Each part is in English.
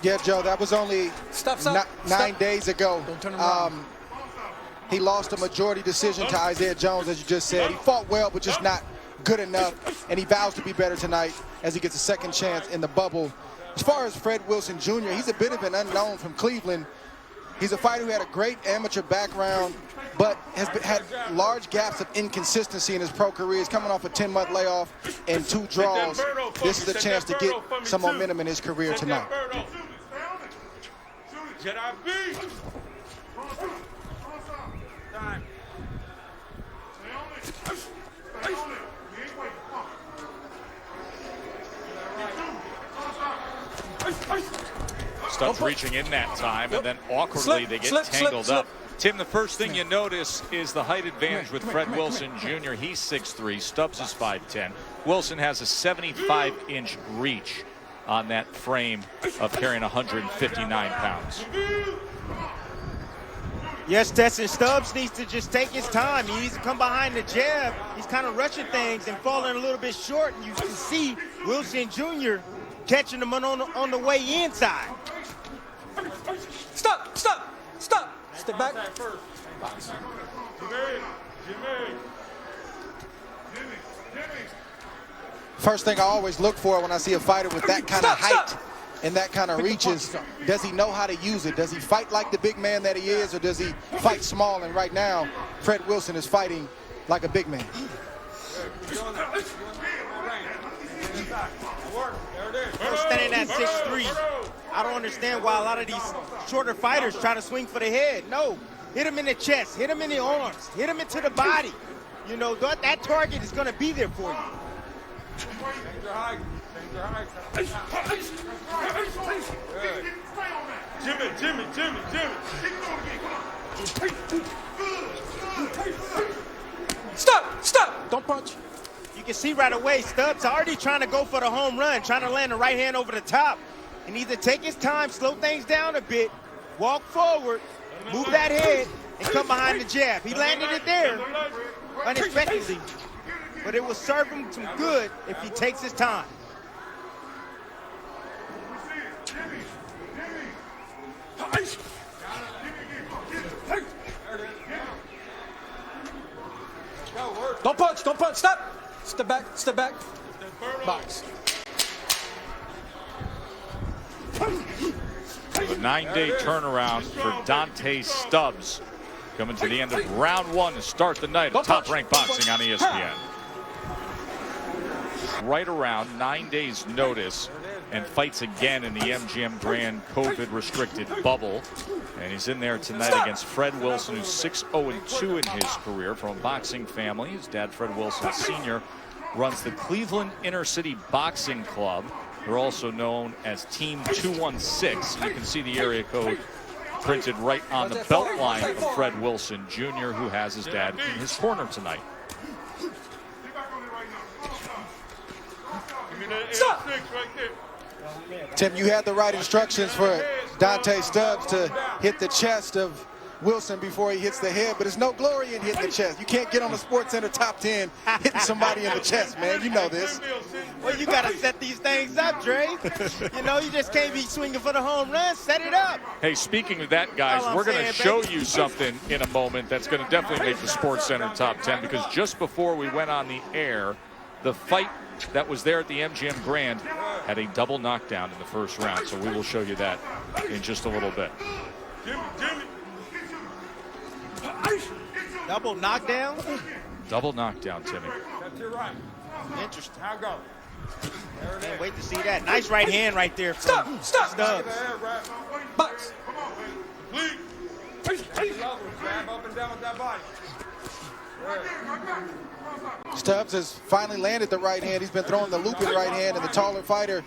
Yeah, Joe, that was only nine days ago. Don't turn around. He lost a majority decision to Isaiah Jones, as you just said. He fought well, but just not good enough. And he vows to be better tonight as he gets a second chance in the bubble. As far as Fred Wilson Jr., he's a bit of an unknown from Cleveland. He's a fighter who had a great amateur background, but has had large gaps of inconsistency in his pro career. He's coming off a 10-month layoff and 2 draws. This is a chance to get some momentum in his career tonight. Stubbs reaching in that time, and then awkwardly they get tangled up. Tim, the first thing you notice is the height advantage with Fred Wilson Jr. He's 6'3", Stubbs is 5'10". Wilson has a 75-inch reach on that frame of carrying 159 pounds. Yes, Tesson, Stubbs needs to just take his time. He needs to come behind the jab. He's kind of rushing things and falling a little bit short. And you can see Wilson Jr. catching him on the way inside. Stop! Stop! Stop! Step back. First thing I always look for when I see a fighter with that kind of height and that kind of reach is, does he know how to use it? Does he fight like the big man that he is, or does he fight small? And right now, Fred Wilson is fighting like a big man. Standing at 6'3", I don't understand why a lot of these shorter fighters try to swing for the head. No, hit him in the chest, hit him in the arms, hit him into the body. You know, that target is going to be there for you. Jimmy. Stop! Don't punch. You can see right away, Stubbs already trying to go for the home run, trying to land the right hand over the top. He needs to take his time, slow things down a bit, walk forward, move that head, and come behind the jab. He landed it there unexpectedly, but it will serve him some good if he takes his time. Don't punch! Don't punch! Stop! Step back! Step back! Box. A 9-day turnaround for Donte Stubbs, coming to the end of round 1 to start the night of Top Rank Boxing on ESPN. Right around 9 days notice, and fights again in the MGM Grand COVID restricted bubble. And he's in there tonight against Fred Wilson, who's 6-0-2 in his career, from a boxing family. His dad, Fred Wilson Sr., runs the Cleveland Inner City Boxing Club. They're also known as Team 216. You can see the area code printed right on the belt line of Fred Wilson Jr., who has his dad in his corner tonight. Stop! Tim, you had the right instructions for Donte Stubbs to hit the chest of Wilson before he hits the head, but there's no glory in hitting the chest. You can't get on the SportsCenter top 10 hitting somebody in the chest, man. You know this. Well, you got to set these things up, Dre. You know, you just can't be swinging for the home run. Set it up. Hey, speaking of that, guys, we're going to show you something in a moment that's going to definitely make the SportsCenter top 10, because just before we went on the air, the fight that was there at the MGM Grand had a double knockdown in the first round. So we will show you that in just a little bit. Double knockdown? Double knockdown, Timmy. Interesting. Can't wait to see that. Nice right hand right there from Stubbs. Box. Stubbs has finally landed the right hand. He's been throwing the looping right hand, and the taller fighter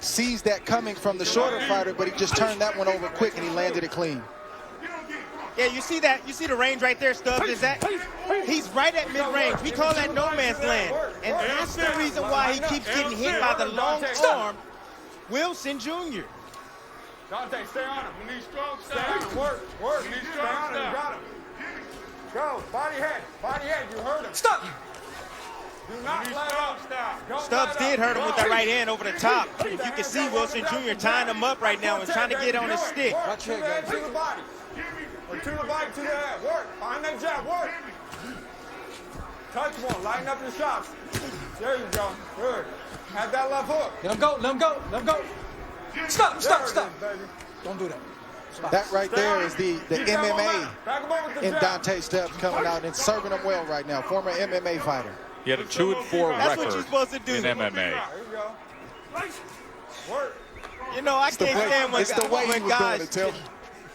sees that coming from the shorter fighter, but he just turned that one over quick and he landed it clean. Yeah, you see that? You see the range right there, Stubbs? Is that? He's right at mid-range. We call that no man's land. And that's the reason why he keeps getting hit by the long arm, Wilson Jr. Donte, stay on him. We need strong style. Work. We need strong style. Got him. Go. Body head. You heard him. Stop! Do not let up. Don't Stubbs let did up. hurt him with that right hand over the top. You can see Wilson Jr. tying him up right now and trying to get on his stick. Work to the head, to the body. Or to the body, to the head. Work. Behind that jab. Work. Touch one. Lighten up your shots. There you go. Good. Have that left hook. Let him go, let him go, let him go. Stop, stop, There it stop. is, baby. Don't do that. Stop. That right there is the Keep that MMA momentum. Back him up with the in jab. Donte Stubbs coming out and serving him well right now. Former MMA fighter. He had a 2-4 That's what record you're supposed to do. in MMA. There you go. Work. You know, I can't stand when, It's the way he when was doing guys. it, Tim.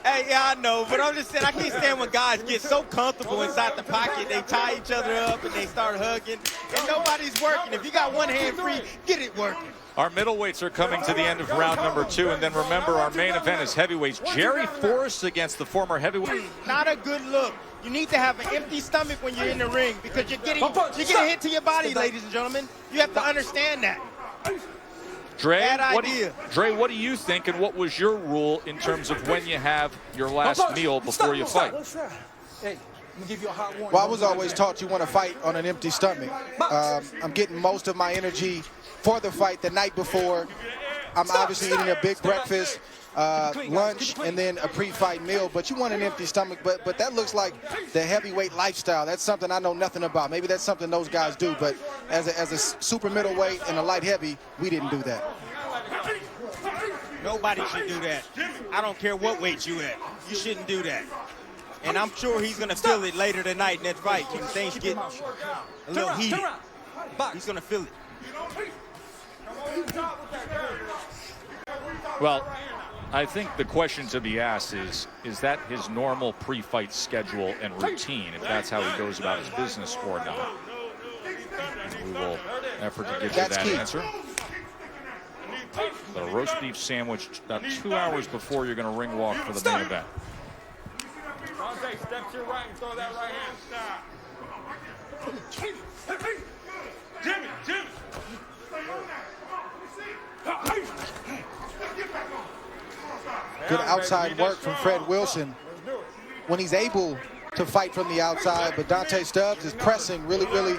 Hey, yeah, I know, but I'm just saying I can't stand when guys get so comfortable inside the pocket, they tie each other up and they start hugging, and nobody's working. If you got one hand free, get it working. Our middleweights are coming to the end of round number 2, and then remember our main event is heavyweights. Jerry Forrest against the former heavyweight. Not a good look. You need to have an empty stomach when you're in the ring because you're getting hit to your body, ladies and gentlemen. You have to understand that. Dre, Bad what idea. what do you think, and what was your rule in terms of when you have your last meal before you fight? Hey, I'm gonna give you a hot warning. Well, I was always taught you want to fight on an empty stomach. I'm getting most of my energy for the fight the night before. I'm obviously eating a big breakfast, lunch, and then a pre-fight meal. But you want an empty stomach. But that looks like the heavyweight lifestyle. That's something I know nothing about. Maybe that's something those guys do. But as a super middleweight and a light heavy, we didn't do that. Nobody should do that. I don't care what weight you at. You shouldn't do that. And I'm sure he's going to feel it later tonight in that fight when things get a little heated. He's going to feel it. Well, I think the question to be asked is that his normal pre-fight schedule and routine, if that's how he goes about his business or not? We will effort to give you That's that key. answer. The roast beef sandwich about 2 hours before you're going to ring walk for the main event. Donte, step to your right and throw that right hand. Jimmy, Jimmy. Good outside work from Fred Wilson when he's able to fight from the outside. But Donte Stubbs is pressing really, really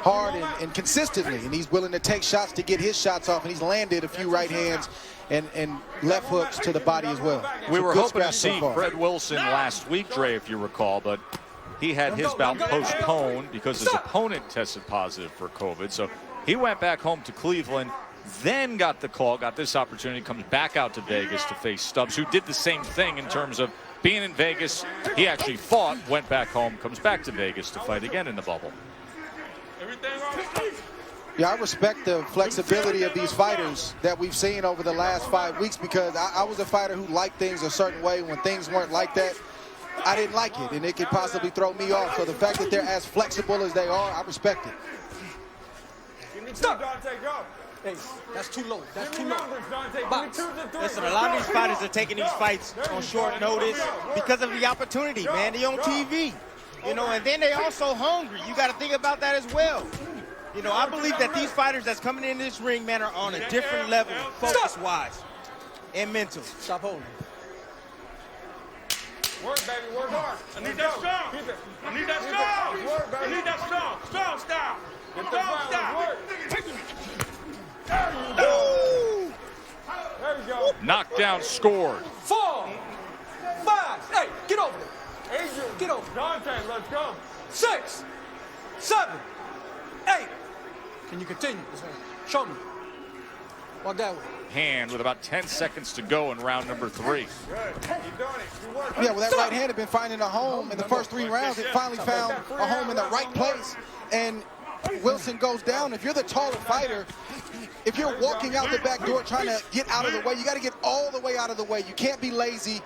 hard and consistently. And he's willing to take shots to get his shots off. And he's landed a few right hands and left hooks to the body as well. We were good hoping to scraps so see far. Fred Wilson last week, Dre, if you recall, but he had his bout postponed because his opponent tested positive for COVID. So he went back home to Cleveland, then got the call, got this opportunity, comes back out to Vegas to face Stubbs, who did the same thing in terms of being in Vegas. He actually fought, went back home, comes back to Vegas to fight again in the bubble. Yeah, I respect the flexibility of these fighters that we've seen over the last 5 weeks because I was a fighter who liked things a certain way. When things weren't like that, I didn't like it, and it could possibly throw me off. So the fact that they're as flexible as they are, I respect it. Stop. Donte, go. Hey, that's too low. That's too low. Box. Listen, a lot of these fighters are taking these fights on short notice because of the opportunity, man. They're on TV, you know, and then they also hungry. You got to think about that as well. You know, I believe that these fighters that's coming in this ring, man, are on a different level, focus-wise and mental. Stop holding. Work, baby, work hard. I need that strong. Keep it. I need that strong. Work, baby. I need that strong. Strong style. Get the Strong violence, style. work. There you go. There you go. Knockdown scored. 4, 5. Hey, get over there. Adrian, Get over. Donte, let's go. 6, 7, 8. Can you continue? Show me. Walk that way. Hand with about 10 seconds to go in round number 3. Good. Keep doing it. You work. Yeah, well, that right hand had been finding a home in the first 3 rounds. It finally found a home in the right place. And Wilson goes down. If you're the taller fighter, if you're walking out the back door trying to get out of the way, you got to get all the way out of the way. You can't be lazy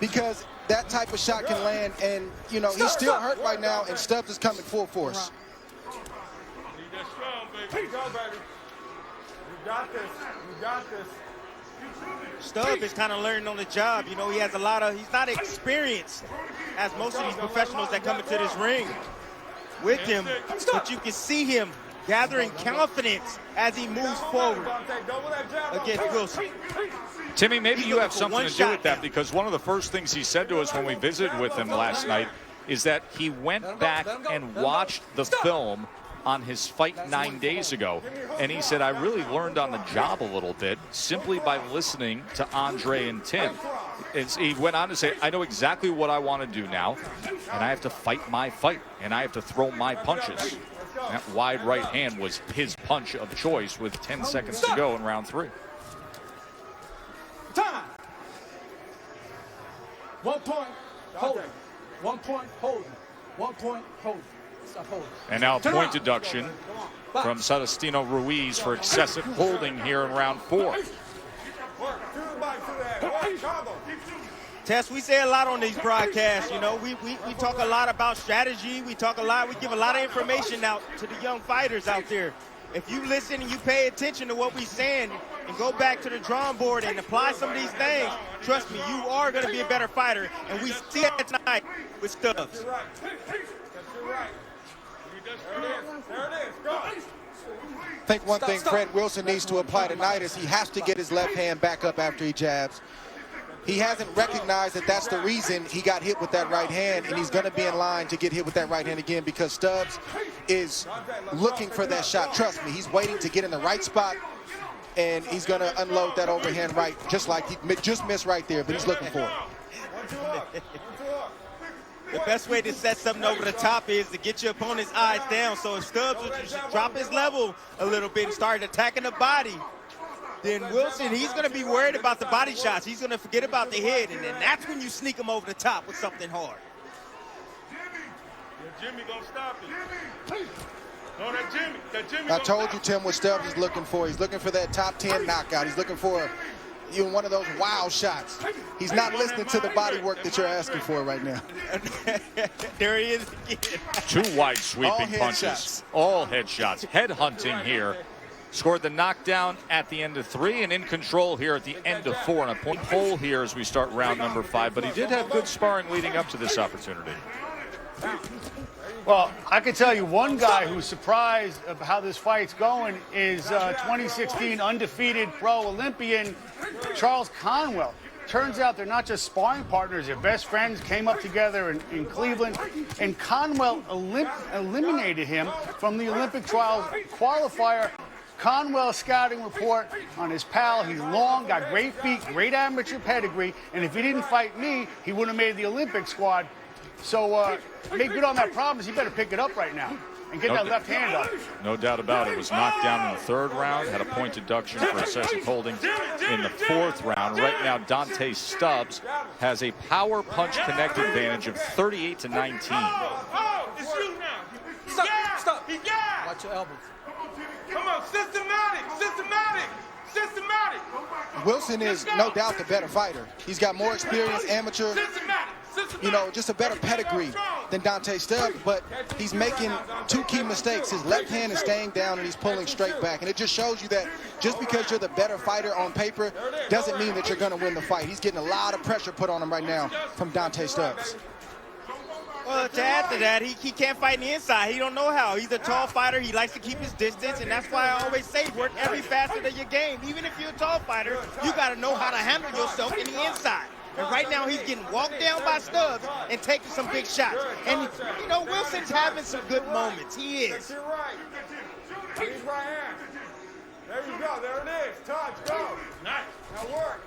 because that type of shot can land. And, you know, he's still hurt right now, and Stubbs is coming full force. Need that strong, baby. Go, baby. You got this. You got this. Stubbs is kind of learning on the job. You know, he has he's not experienced as most of these professionals that come into this ring with him, but you can see him gathering confidence as he moves forward Donte, double that jab. against Wilson. Timmy, maybe He's you looking have for something one to do shot with that now. because one of the first things he said to us when we visited with him last night is that he went back and watched the film on his fight 9 days ago. And he said, I really learned on the job a little bit simply by listening to Andre and Tim. He went on to say, I know exactly what I want to do now, and I have to fight my fight, and I have to throw my punches. That wide right hand was his punch of choice with 10 seconds to go in round 3. Time. 1 point, holding. 1 point, holding. 1 point, holding. Stop holding. And now a point deduction from Celestino Ruiz for excessive holding here in round 4. Tess, we say a lot on these broadcasts, you know. We talk a lot about strategy. We give a lot of information out to the young fighters out there. If you listen and you pay attention to what we're saying and go back to the drawing board and apply some of these things, trust me, you are going to be a better fighter. And we see it tonight with Stubbs. There it is. Go. I think one thing Fred Wilson needs to apply tonight is he has to get his left hand back up after he jabs. He hasn't recognized that that's the reason he got hit with that right hand, and he's going to be in line to get hit with that right hand again because Stubbs is looking for that shot. Trust me, he's waiting to get in the right spot, and he's going to unload that overhand right, just like he just missed right there, but he's looking for it. The best way to set something over the top is to get your opponent's eyes down. So if Stubbs would just drop his level a little bit and start attacking the body, then Wilson, he's going to be worried about the body shots. He's going to forget about the head, and then that's when you sneak him over the top with something hard. Jimmy gonna stop it. No, that Jimmy I told you, Tim, what Stubbs is looking for. He's looking for that top 10 knockout. He's looking for even one of those wow shots. He's not listening to the body work that you're asking for right now. There he is again. 2 wide sweeping punches. All headshots. Head hunting here. Scored the knockdown at the end of 3 and in control here at the end of 4. And a point hole here as we start round number 5. But he did have good sparring leading up to this opportunity. Well, I can tell you one guy who's surprised of how this fight's going is 2016 undefeated pro Olympian Charles Conwell. Turns out they're not just sparring partners, they're best friends, came up together in Cleveland, and Conwell eliminated him from the Olympic trials qualifier. Conwell's scouting report on his pal, he's long, got great feet, great amateur pedigree, and if he didn't fight me, he wouldn't have made the Olympic squad. So make good on that promise. He better pick it up right now and get that left hand up. No doubt about it. Was knocked down in the 3rd round, had a point deduction for excessive holding in the 4th round. Right now, Donte Stubbs has a power punch connect advantage of 38 to 19. Oh, it's you now. Stop. He got. Watch your elbows. Come on, systematic. Wilson is no doubt the better fighter. He's got more experience, amateur, you know, just a better pedigree than Donte Stubbs, but he's making 2 key mistakes. His left hand is staying down and he's pulling straight back. And it just shows you that just because you're the better fighter on paper doesn't mean that you're going to win the fight. He's getting a lot of pressure put on him right now from Donte Stubbs. Well, to add to that, he can't fight in the inside. He don't know how. He's a tall fighter. He likes to keep his distance, and that's why I always say work every facet of your game. Even if you're a tall fighter, you got to know how to handle yourself in the inside. And right now, he's getting walked down by Stubbs and taking some big shots. And, you know, Wilson's having some good moments. He is. You're right. He's right hand. There you go. There it is. Touch. Go. Nice. Now work.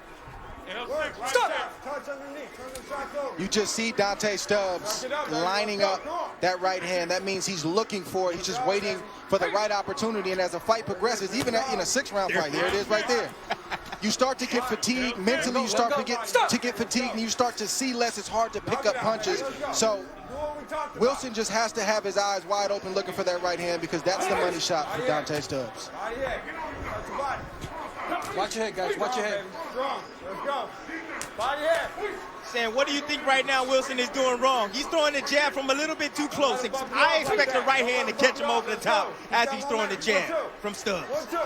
Work. Right Stop. there. Touch underneath. Turn the shots over. You just see Donte Stubbs lining up that right hand. That means he's looking for it. He's just waiting for the right opportunity. And as the fight progresses, even in a 6-round fight, here it is right there. You start to get fatigued. Mentally, you start to get fatigued, and you start to see less. It's hard to pick up punches. So Wilson just has to have his eyes wide open looking for that right hand because that's the money shot for Donte Stubbs. Watch your head, guys. Watch your head. Strong. Let's go. Body head. Saying, what do you think right now Wilson is doing wrong? He's throwing the jab from a little bit too close. I expect the right hand to catch him over the top as he's throwing the jab from Stubbs. 1-2.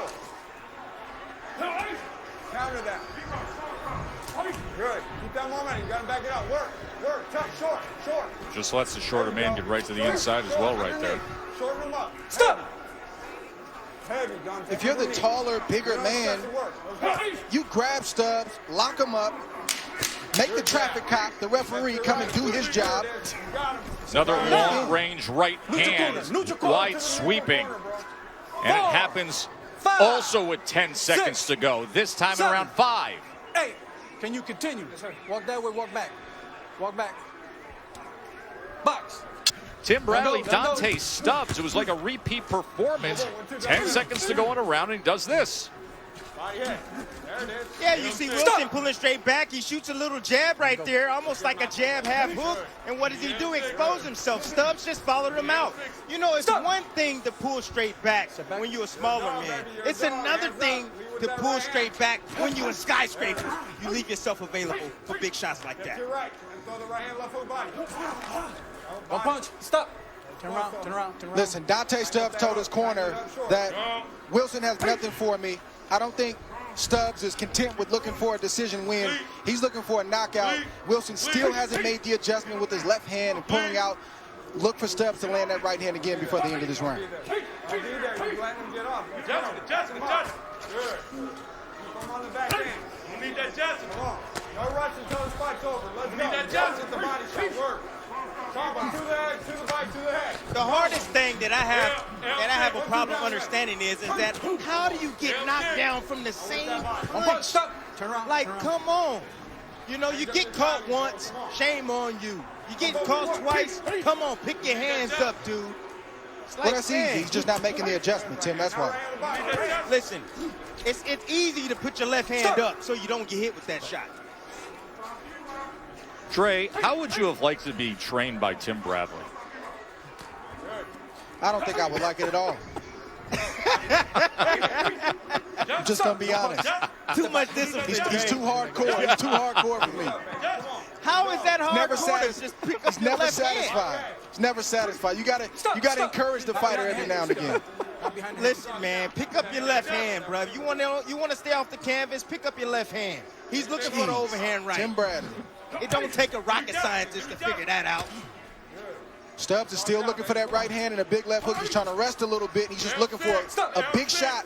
Counter that. Good. Keep that momentum. You got to back it up. Work. Touch. Short. Just lets the shorter man get right to the inside as well right there. Shorten him up. Stop. Heavy, Donte. If you're the taller, bigger man, you grab Stubbs, lock him up, make the traffic cop, the referee, come and do his job, Another long-range right hand, wide sweeping. And it happens also with 10 seconds to go. This time in round 5. 8. Can you continue? Walk that way, walk back. Walk back. Box. Tim Bradley, Donte Stubbs. It was like a repeat performance. 10 seconds to go in a round, and he does this. Yeah, you see Wilson pulling straight back. He shoots a little jab right there, almost like a jab half hook. And what does he do? Expose himself. Stubbs just followed him out. You know, it's one thing to pull straight back when you're a smaller man. It's another thing to pull straight back when you're a skyscraper. You leave yourself available for big shots like that. One punch. Stop. Turn around, turn around, turn around. Listen, Donte Stubbs told his corner that Wilson has nothing for me. I don't think Stubbs is content with looking for a decision win. He's looking for a knockout. Wilson still hasn't made the adjustment with his left hand and pulling out. Look for Stubbs to land that right hand again before the end of this round. No rush until this fight's over. Let's go. Let the body shot work. To the head, to the bite, to the head. The hardest thing that I have a problem understanding is that how do you get knocked down from the same punch? Stop. Turn around. Like, turn around. come on. You know, you get caught once, shame on you. You get caught twice, come on, pick your hands up, dude. It's like, Well, that's easy. He's just not making the adjustment, Tim. That's why. Listen, it's easy to put your left hand up so you don't get hit with that shot. Trey, how would you have liked to be trained by Tim Bradley? I don't think I would like it at all. I'm just going to be honest. Too much discipline. He's too hardcore. He's too hardcore for me. How is that hard? Never Just pick up He's your never left satisfied. hand. He's never satisfied. You gotta encourage the fighter every now and again. Listen, man, pick up your left hand, bro. If you want to stay off the canvas, pick up your left hand. He's looking for the overhand right. Tim Bradley. It don't take a rocket scientist to figure that out. Stubbs is still looking for that right hand and a big left hook. He's trying to rest a little bit, and he's just looking for a big shot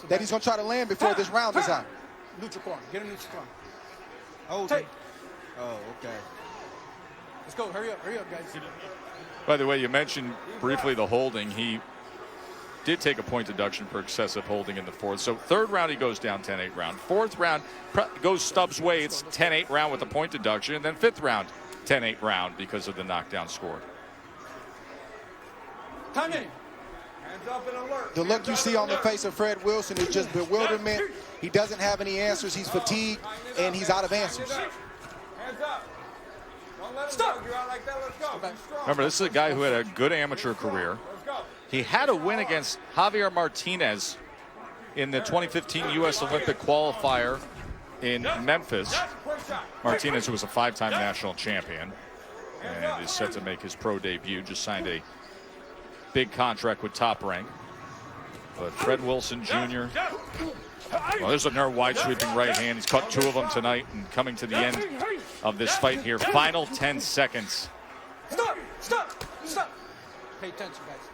that he's going to try to land before this round is out. Neutral corner. Get him neutral corner. Hold it. Oh, okay. Let's go. Hurry up, guys. By the way, you mentioned briefly the holding. He did take a point deduction for excessive holding in the fourth. So third round, he goes down 10-8 round. Fourth round goes Stubbs' way. It's 10-8 round with a point deduction. And then fifth round, 10-8 round because of the knockdown score. Come in. Hands up and alert. The look you see on the face of Fred Wilson is just bewilderment. He doesn't have any answers. He's fatigued, and he's out of answers. Hands up. Don't let him go. You're out like that. Let's go. Be strong. Remember, this is a guy who had a good amateur career. Let's go. He had a win against Javier Martinez in the 2015 U.S. Olympic qualifier in Memphis. Quick shot. Martinez, who was a 5-time national champion and is set to make his pro debut, just signed a big contract with Top Rank. But Fred Wilson Jr., well, there's another wide sweeping right hand. He's caught 2 of them tonight, and coming to the end of this fight here. Final 10 seconds. Stop. Pay attention, guys.